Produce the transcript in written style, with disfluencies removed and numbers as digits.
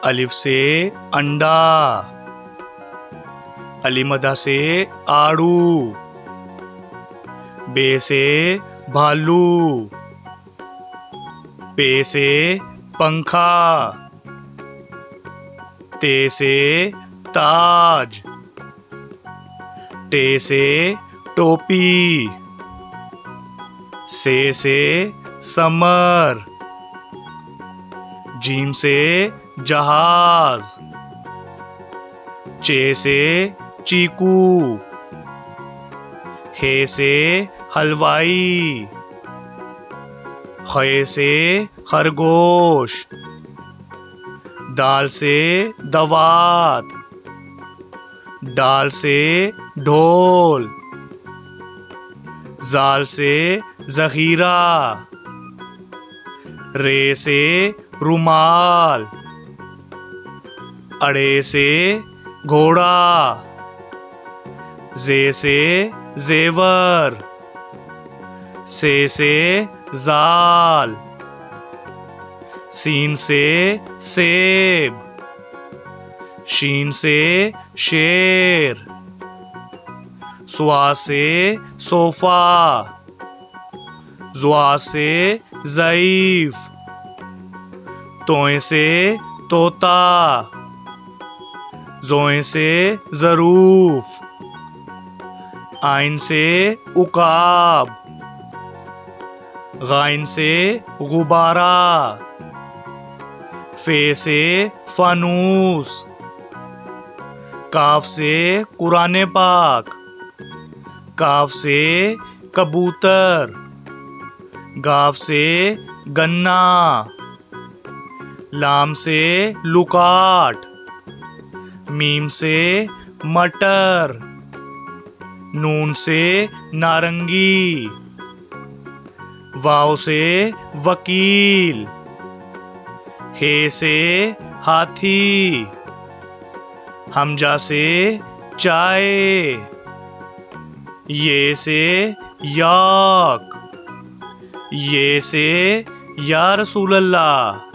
अलिफ से अंडा, अलीमदा से आड़ू, बे से भालू, पे से पंखा, ते से ताज, टे से टोपी, से समर, जीम से जहाज, चे से चीकू, हे से हलवाई, खे से खरगोश, दाल से दवात, डाल से ढोल, जाल से जखीरा, रे से रुमाल, अड़े से घोड़ा, जे से जेवर, से जाल, सीन से सेब, शीन से शेर, स्वा से सोफा, जुआ से ज़ईफ, तोए से तोता, जोए से ज़रूफ, आइन से उकाब, गाइन से गुब्बारा, फे से फानूस, काफ से कुरान पाक, काफ से कबूतर, गाफ से गन्ना, लाम से लुकाट, मीम से मटर, नून से नारंगी, वाव से वकील, हे से हाथी, हमजा से चाय, ये से याक, ये से या रसूल अल्लाह।